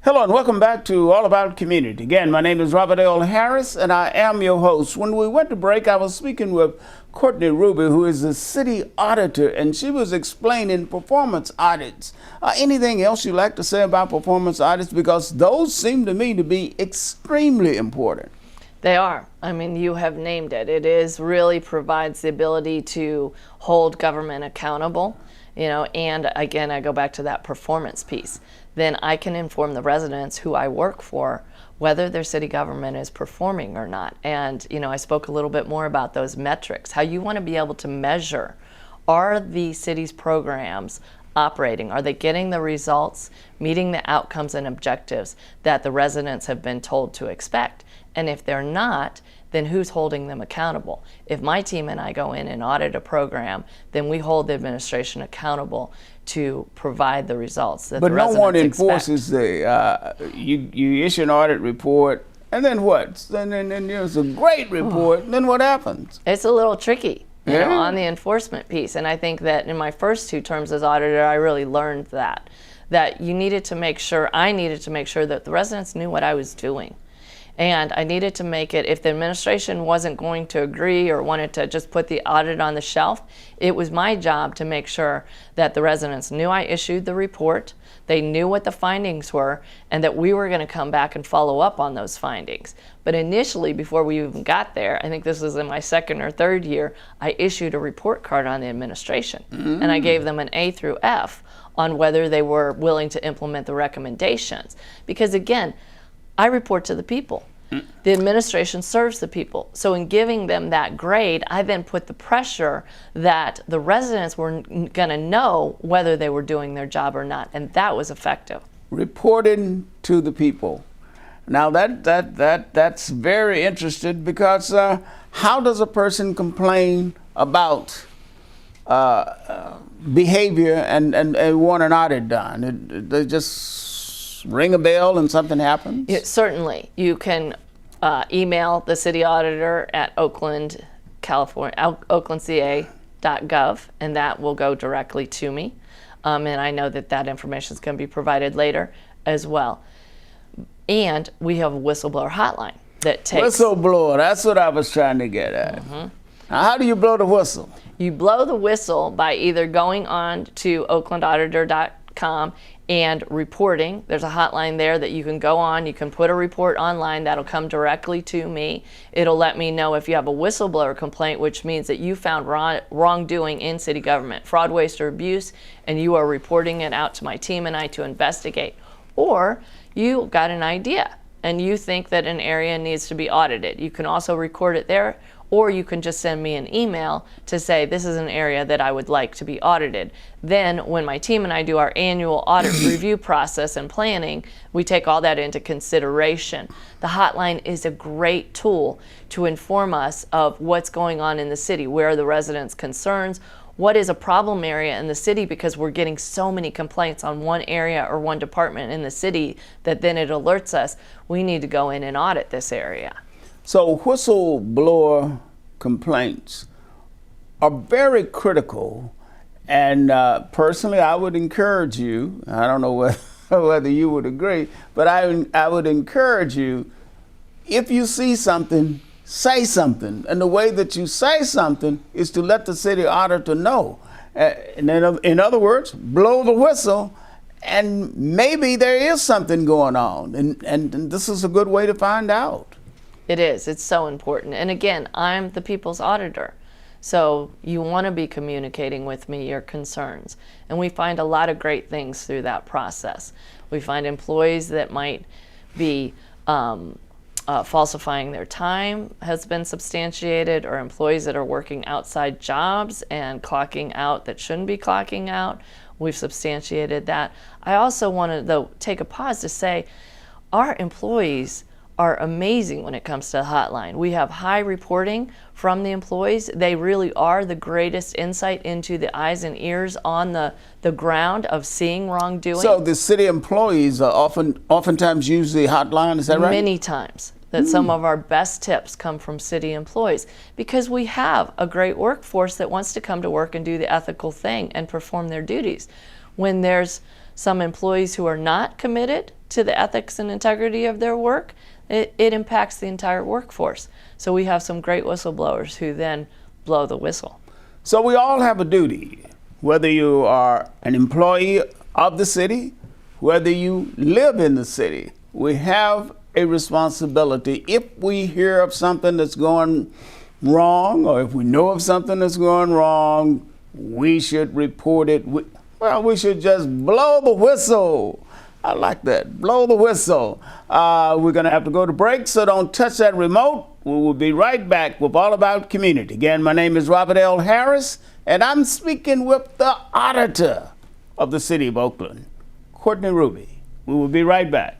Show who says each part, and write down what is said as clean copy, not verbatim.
Speaker 1: Hello and welcome back to All About Community. Again, my name is Robert L. Harris and I am your host. When we went to break, I was speaking with Courtney Ruby, who is the city auditor, and she was explaining performance audits. Anything else you'd like to say about performance audits? Because those seem to me to be extremely important.
Speaker 2: They are. I mean, you have named it. It is really provides the ability to hold government accountable, and again, I go back to that performance piece. Then I can inform the residents who I work for whether their city government is performing or not. And, I spoke a little bit more about those metrics, how you want to be able to measure, are the city's programs operating? Are they getting the results, meeting the outcomes and objectives that the residents have been told to expect? And if they're not, then who's holding them accountable? If my team and I go in and audit a program, then we hold the administration accountable to provide the results that the residents expect. But no one enforces
Speaker 1: you issue an audit report, and then what? Then there's a great report, and then what happens?
Speaker 2: It's a little tricky. On the enforcement piece. And I think that in my first 2 terms as auditor, I really learned that you needed to make sure, I needed to make sure that the residents knew what I was doing. And I needed to make it, if the administration wasn't going to agree or wanted to just put the audit on the shelf, it was my job to make sure that the residents knew I issued the report, they knew what the findings were, and that we were going to come back and follow up on those findings. But initially, before we even got there, I think this was in my 2nd or 3rd year, I issued a report card on the administration. And I gave them an A through F on whether they were willing to implement the recommendations. Because again, I report to the people. The administration serves the people. So in giving them that grade, I then put the pressure that the residents were going to know whether they were doing their job or not, and that was effective.
Speaker 1: Reporting to the people. Now that's very interesting, because how does a person complain about behavior and want an audit done? They just ring a bell and something happens?
Speaker 2: Certainly. You can email the city auditor at Oakland, California, oaklandca.gov, and that will go directly to me. And I know that information is going to be provided later as well. And we have a whistleblower hotline that takes...
Speaker 1: Whistleblower, that's what I was trying to get at. Now, how do you blow the whistle?
Speaker 2: You blow the whistle by either going on to oaklandauditor.com and reporting. There's a hotline there that you can go on. You can put a report online that'll come directly to me. It'll let me know if you have a whistleblower complaint, which means that you found wrongdoing in city government, fraud, waste, or abuse, and you are reporting it out to my team and I to investigate. Or you got an idea and you think that an area needs to be audited. You can also record it there, or you can just send me an email to say this is an area that I would like to be audited. Then when my team and I do our annual audit review process and planning, we take all that into consideration. The hotline is a great tool to inform us of what's going on in the city, where are the residents' concerns, what is a problem area in the city, because we're getting so many complaints on one area or one department in the city that then it alerts us we need to go in and audit this area.
Speaker 1: So whistleblower complaints are very critical, and personally I would encourage you, I don't know whether you would agree, but I would encourage you, if you see something, say something. And the way that you say something is to let the city auditor know. And then, in other words, blow the whistle, and maybe there is something going on, and this is a good way to find out.
Speaker 2: It is. It's so important. And again, I'm the people's auditor. So you want to be communicating with me your concerns. And we find a lot of great things through that process. We find employees that might be falsifying their time has been substantiated, or employees that are working outside jobs and clocking out that shouldn't be clocking out. We've substantiated that. I also want to, though, take a pause to say our employees are amazing when it comes to the hotline. We have high reporting from the employees. They really are the greatest insight into the eyes and ears on the ground of seeing wrongdoing.
Speaker 1: So the city employees are oftentimes use the hotline, is that right?
Speaker 2: Many times. That some of our best tips come from city employees, because we have a great workforce that wants to come to work and do the ethical thing and perform their duties. When there's some employees who are not committed to the ethics and integrity of their work, it impacts the entire workforce. So we have some great whistleblowers who then blow the whistle.
Speaker 1: So we all have a duty, whether you are an employee of the city, whether you live in the city. We have a responsibility. If we hear of something that's going wrong, or if we know of something that's going wrong, we should report it. We should just blow the whistle. I like that. Blow the whistle. We're going to have to go to break, so don't touch that remote. We will be right back with All About Community. Again, my name is Robert L. Harris, and I'm speaking with the auditor of the City of Oakland, Courtney Ruby. We will be right back.